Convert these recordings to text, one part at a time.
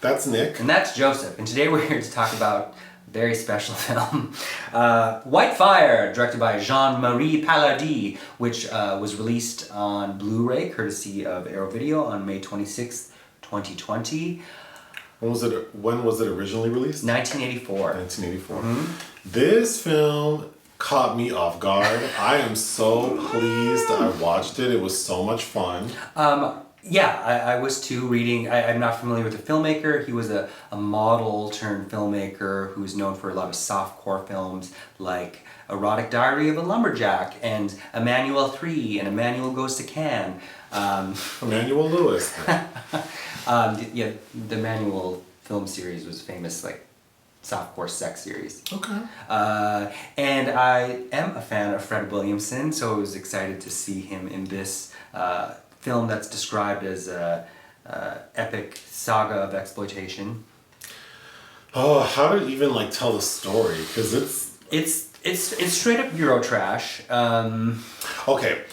That's Nick. And that's Joseph. And today we're here to talk about a very special film. White Fire, directed by Jean-Marie Pallardy, which was released on Blu-ray, courtesy of Arrow Video, on May 26th, 2020. When was it originally released? 1984. 1984. Mm-hmm. This film caught me off guard. I am so pleased I watched it. It was so much fun. I was too, reading. I'm not familiar with the filmmaker. He was a model turned filmmaker who's known for a lot of softcore films like Erotic Diary of a Lumberjack and Emmanuelle 3 and Emmanuelle Goes to Cannes. Emmanuelle Lewis. The Emmanuelle film series was famous, like softcore sex series. Okay. And I am a fan of Fred Williamson, so I was excited to see him in this film that's described as a epic saga of exploitation. Oh, how to even tell the story? Because it's straight up Eurotrash. Okay.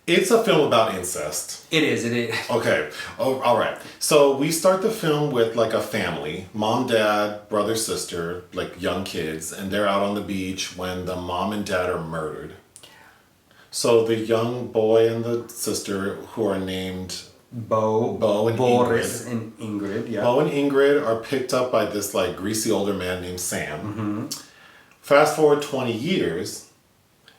It's a film about incest. It is. Okay. Oh, all right. So we start the film with a family, mom, dad, brother, sister, young kids, and they're out on the beach when the mom and dad are murdered. So the young boy and the sister, who are named Bo and Boris Ingrid. and Ingrid, yeah. Bo and Ingrid are picked up by this greasy older man named Sam. Mm-hmm. Fast forward 20 years.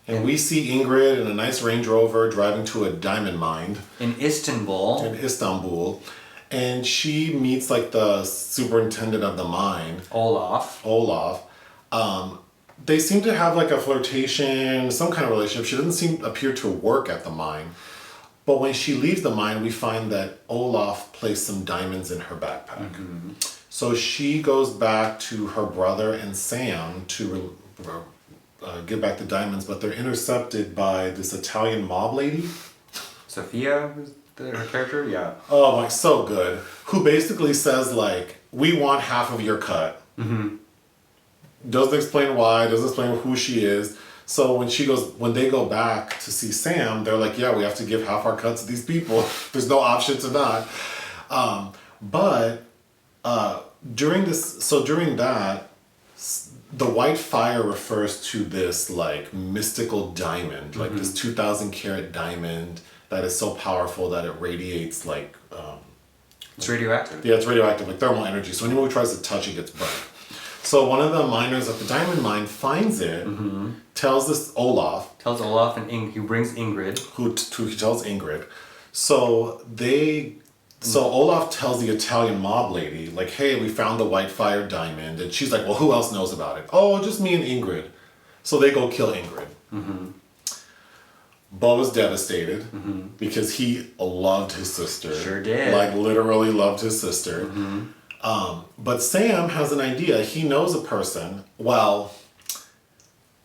And we see Ingrid in a nice Range Rover driving to a diamond mine. In Istanbul. And she meets the superintendent of the mine. Olaf. They seem to have a flirtation, some kind of relationship. She doesn't appear to work at the mine. But when she leaves the mine, we find that Olaf placed some diamonds in her backpack. Mm-hmm. So she goes back to her brother and Sam to get back the diamonds, but they're intercepted by this Italian mob lady. Sophia was her character, yeah. Oh my, so good. Who basically says we want half of your cut. Mm-hmm. Doesn't explain why, doesn't explain who she is. So when they go back to see Sam, they're yeah, we have to give half our cut to these people. There's no option to not. During that, the White Fire refers to this mystical diamond, mm-hmm. This 2,000 carat diamond that is so powerful that it radiates it's radioactive. Yeah, it's radioactive, thermal energy. So anyone who tries to touch it gets burned. So one of the miners at the diamond mine finds it, mm-hmm. tells Olaf, and he brings Ingrid. Who tells Ingrid. So Olaf tells the Italian mob lady, hey, we found the White Fire diamond. And she's well, who else knows about it? Oh, just me and Ingrid. So they go kill Ingrid. Mm-hmm. Bo is devastated mm-hmm. because he loved his sister. Sure did. Literally loved his sister. Mm-hmm. But Sam has an idea. He knows a person. While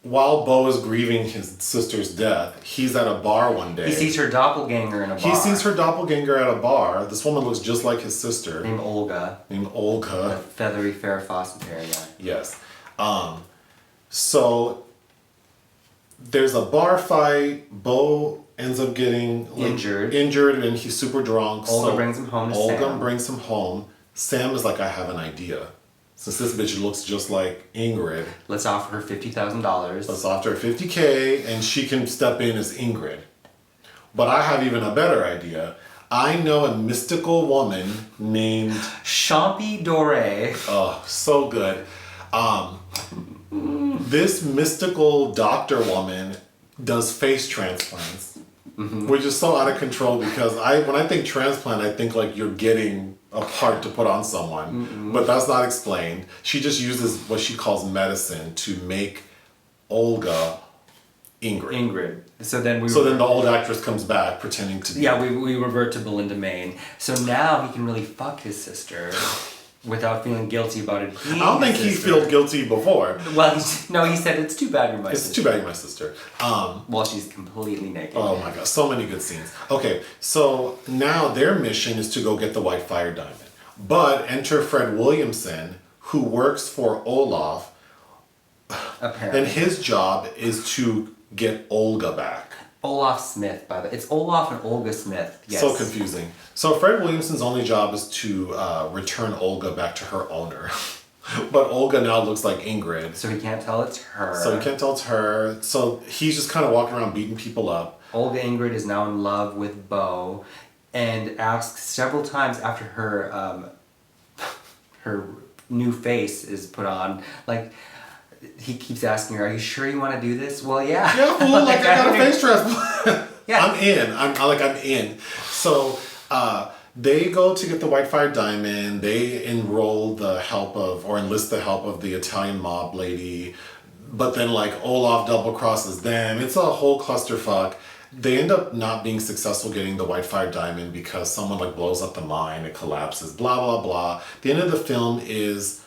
Bo is grieving his sister's death, he's at a bar one day. He sees her doppelganger in a bar. He sees her doppelganger at a bar. This woman looks just like his sister. Named Olga. The feathery, fair faucet hair, yeah. Yes. So there's a bar fight. Bo ends up getting injured and he's super drunk. Olga brings him home. Brings him home. Sam is I have an idea. Since this bitch looks just like Ingrid. Let's offer her $50,000. Let's offer her $50K and she can step in as Ingrid. But I have even a better idea. I know a mystical woman named Champi Dore. Oh, so good. This mystical doctor woman does face transplants. Mm-hmm. Which is so out of control because when I think transplant, I think you're getting a part to put on someone. Mm-mm. But that's not explained. She just uses what she calls medicine to make Olga Ingrid. So then the old actress comes back pretending to be... Yeah, we revert to Belinda Mayne. So now he can really fuck his sister without feeling guilty about it being I don't think he felt guilty before. Well, he said, it's too bad you're my sister. It's too bad you're my sister. While she's completely naked. Oh my god, so many good scenes. Okay, so now their mission is to go get the White Fire diamond. But enter Fred Williamson, who works for Olaf. Apparently. And his job is to get Olga back. Olaf Smith, by the way. It's Olaf and Olga Smith. Yes. So confusing. So Fred Williamson's only job is to return Olga back to her owner. But Olga now looks like Ingrid. So he can't tell it's her. So he's just kind of walking around beating people up. Olga Ingrid is now in love with Beau and asks several times after her her new face is put on, like, he keeps asking her, "Are you sure you want to do this?" Well, yeah. Yeah, fool, like I got a face transplant. Yeah. I'm in. So they go to get the White Fire Diamond. They enlist the help of the Italian mob lady. But then like Olaf double crosses them. It's a whole clusterfuck. They end up not being successful getting the White Fire Diamond because someone like blows up the mine, it collapses, blah, blah, blah. The end of the film is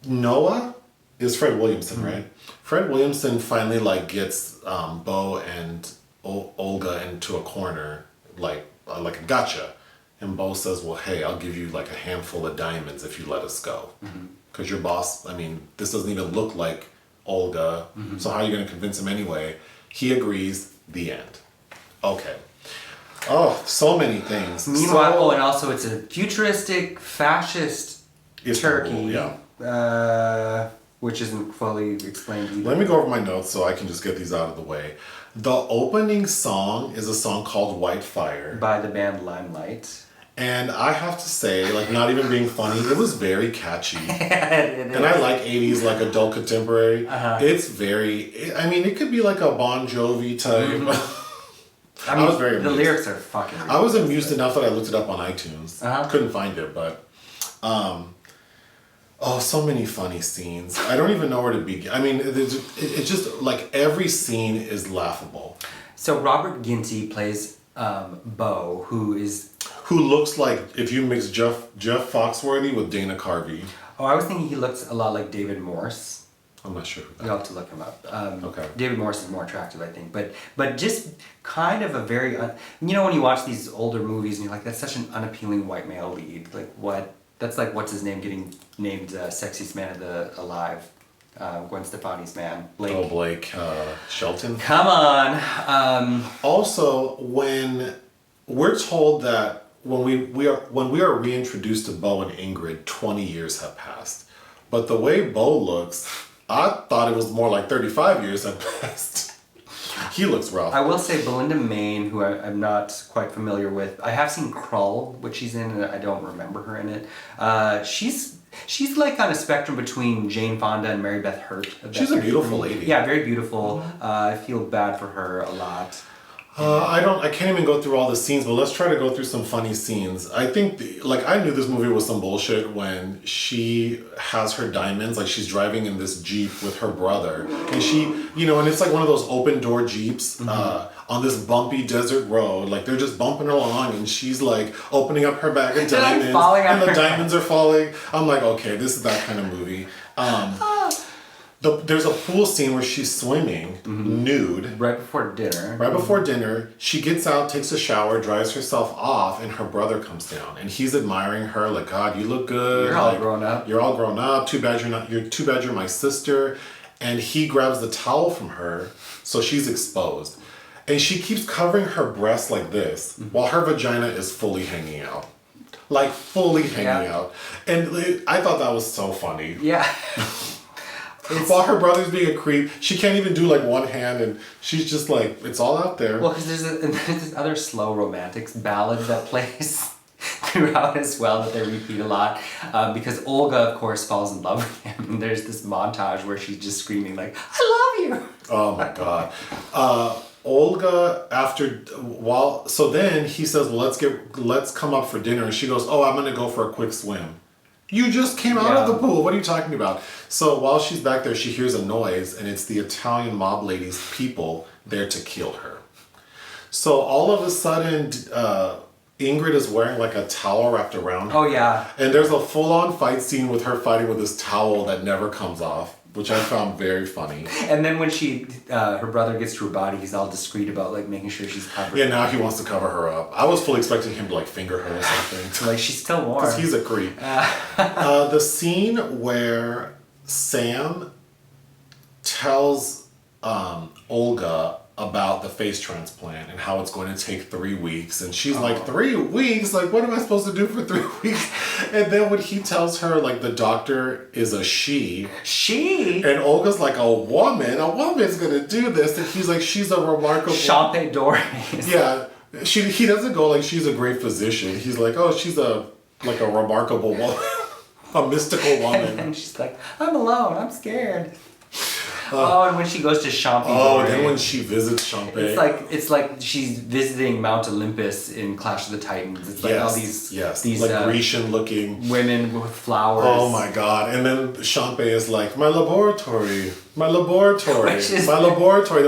Noah is Fred Williamson, right? Fred Williamson finally like gets Beau and Olga into a corner, like a gotcha. And Beau says, well, hey, I'll give you like a handful of diamonds if you let us go. Because your boss, I mean, this doesn't even look like Olga, so how are you going to convince him anyway? He agrees, the end. Okay. Oh, so many things. Meanwhile, and also it's a futuristic, fascist Istanbul, Turkey, which isn't fully explained either. Let me go over my notes so I can just get these out of the way. The opening song is a song called White Fire. By the band Limelight. And I have to say, like, not even being funny, it was very catchy. It and I like 80s, like, adult contemporary. It's very, I mean, it could be like a Bon Jovi type. I was very amused. The lyrics are fucking ridiculous. I was amused enough that I looked it up on iTunes. Couldn't find it, but... so many funny scenes. I don't even know where to begin. I mean, it's just, like, every scene is laughable. So Robert Ginty plays Beau, who looks like if you mix Jeff Foxworthy with Dana Carvey. Oh, I was thinking he looks a lot like David Morse. I'm not sure who that is. You'll have to look him up. Okay. David Morse is more attractive, I think. But just kind of a very... you know when you watch these older movies and you're like, that's such an unappealing white male lead. Like, what? That's like, what's his name getting named Sexiest Man Alive. Gwen Stefani's man. Blake. Blake. Shelton. Come on. Also, when we're told that when we are reintroduced to Beau and Ingrid, 20 years have passed. But the way Beau looks, I thought it was more like 35 years had passed. He looks rough. I will say Belinda Mayne, who I'm not quite familiar with. I have seen Krull, which she's in, and I don't remember her in it. She's like on a spectrum between Jane Fonda and Mary Beth Hurt. She's a beautiful lady. Yeah, very beautiful. I feel bad for her a lot. I can't even go through all the scenes, but let's try to go through some funny scenes. I think, I knew this movie was some bullshit when she has her diamonds, like she's driving in this Jeep with her brother. And she, and it's like one of those open door Jeeps on this bumpy desert road. Like they're just bumping along and she's like opening up her bag of diamonds. And the diamonds are falling. I'm like, okay, this is that kind of movie. There's a pool scene where she's swimming nude. Right before dinner. She gets out, takes a shower, dries herself off, and her brother comes down. And he's admiring her, like, God, you look good. You're all grown up. You're all grown up. Too bad you're my sister. And he grabs the towel from her, so she's exposed. And she keeps covering her breasts like this, while her vagina is fully hanging out. Like, fully hanging out. And I thought that was so funny. Yeah. While her brother's being a creep, she can't even do like one hand, and she's just like, it's all out there. Well, because there's this other slow romantics ballad that plays throughout as well that they repeat a lot. Because Olga, of course, falls in love with him, and there's this montage where she's just screaming like, "I love you!" Oh my God. Olga, so then he says, well, let's come up for dinner, and she goes, oh, I'm gonna go for a quick swim. You just came out of the pool. What are you talking about? So while she's back there, she hears a noise, and it's the Italian mob lady's people there to kill her. So all of a sudden, Ingrid is wearing like a towel wrapped around her. Oh, yeah. And there's a full-on fight scene with her fighting with this towel that never comes off, which I found very funny. And then when her brother gets to her body, he's all discreet about like making sure she's covered. Yeah, now he wants to cover her up. I was fully expecting him to like finger her or something. Like she's still warm. Because he's a creep. The scene where Sam tells Olga about the face transplant and how it's going to take 3 weeks. And she's like, 3 weeks? Like, what am I supposed to do for 3 weeks? And then when he tells her, like, the doctor is a she. She? And Olga's like, a woman's going to do this. And he's like, she's a remarkable... Champi Dore. Yeah. He doesn't go like, she's a great physician. He's like, oh, she's a remarkable woman. A mystical woman. And she's like, I'm alone. I'm scared. And when she goes to Champi. Then when she visits Champi. It's like she's visiting Mount Olympus in Clash of the Titans. It's like all these like Grecian looking women with flowers. Oh my god. And then Champi is like, my laboratory. Then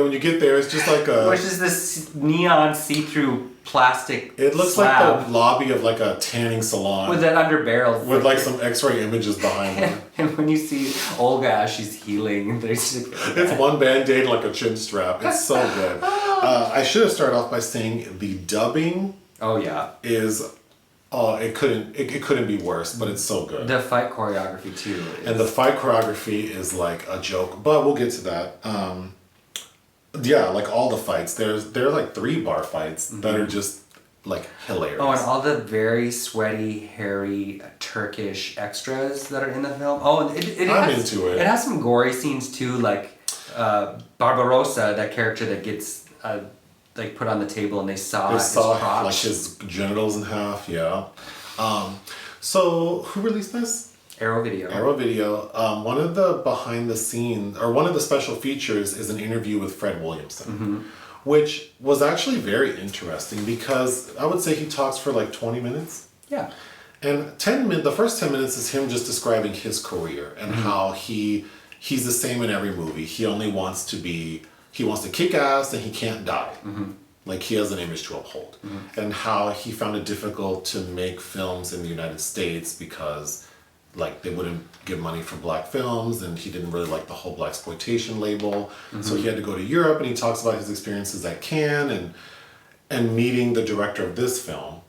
when you get there, it's just like which is this neon see-through plastic It looks slab like the lobby of like a tanning salon. with that under barrel. With like some x-ray images behind them. And when you see Olga as she's healing, there's it's one band-aid like a chin strap. It's so good. I should have started off by saying the dubbing is it couldn't be worse, but it's so good. The fight choreography too. And the fight choreography is like a joke, but we'll get to that. Like all the fights, there are like 3 bar fights that are just like hilarious. Oh, and all the very sweaty, hairy Turkish extras that are in the film. Oh, and I'm into it. It has some gory scenes too, like Barbarossa, that character that gets like put on the table and they saw his crotch. Like his genitals in half. Yeah. So who released this? Arrow Video. One of the behind the scenes, or one of the special features, is an interview with Fred Williamson, which was actually very interesting because I would say he talks for like 20 minutes. Yeah. And the first 10 minutes is him just describing his career and how he's the same in every movie. He wants to kick ass and he can't die. Like he has an image to uphold. And how he found it difficult to make films in the United States because like they wouldn't give money for black films and he didn't really like the whole blaxploitation label. So he had to go to Europe, and he talks about his experiences at Cannes and meeting the director of this film.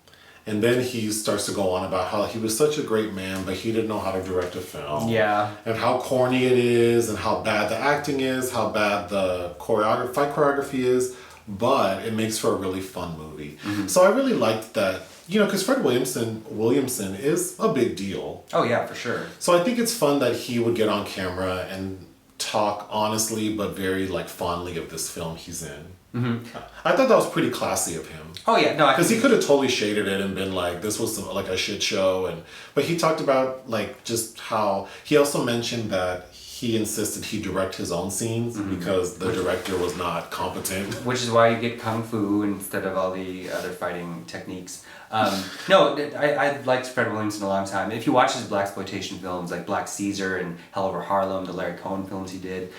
And then he starts to go on about how he was such a great man, but he didn't know how to direct a film. Yeah. And how corny it is, and how bad the acting is, how bad the fight choreography is, but it makes for a really fun movie. So I really liked that. Because Fred Williamson is a big deal. Oh, yeah, for sure. So I think it's fun that he would get on camera and talk honestly, but very, like, fondly of this film he's in. I thought that was pretty classy of him. Oh, yeah. No, because he could have totally shaded it and been like, this was like a shit show. But he talked about, like, just how... He also mentioned that he insisted he direct his own scenes because the director was not competent. Which is why you get kung fu instead of all the other fighting techniques. I liked Fred Williamson a long time. If you watch his blaxploitation films like Black Caesar and Hell Over Harlem, the Larry Cohen films he did,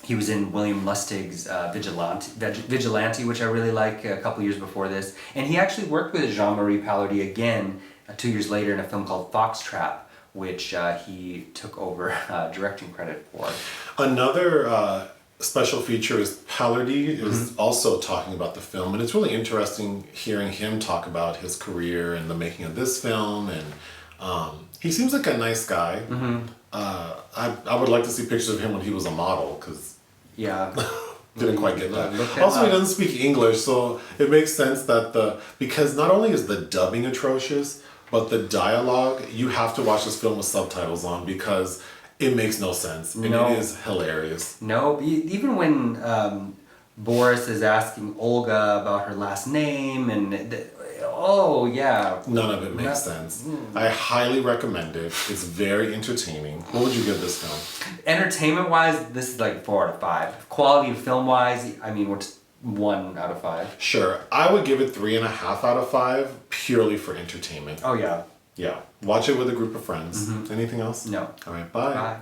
he was in William Lustig's Vigilante, which I really like, a couple years before this. And he actually worked with Jean-Marie Pallardy again 2 years later in a film called Foxtrap, which he took over directing credit for. Another special feature is Pallardy is also talking about the film, and it's really interesting hearing him talk about his career and the making of this film. And he seems like a nice guy. I would like to see pictures of him when he was a model, because didn't quite get that. Also, he doesn't speak English, so it makes sense that because not only is the dubbing atrocious, but the dialogue, you have to watch this film with subtitles on because it makes no sense. And it is hilarious. No, even when Boris is asking Olga about her last name and... None of it makes sense. I highly recommend it. It's very entertaining. What would you give this film? Entertainment-wise, this is like 4 out of 5. Quality of film-wise, I mean, we're 1 out of 5. Sure. I would give it 3.5 out of 5 purely for entertainment. Oh, yeah. Yeah. Watch it with a group of friends. Anything else? No. All right. Bye. Bye.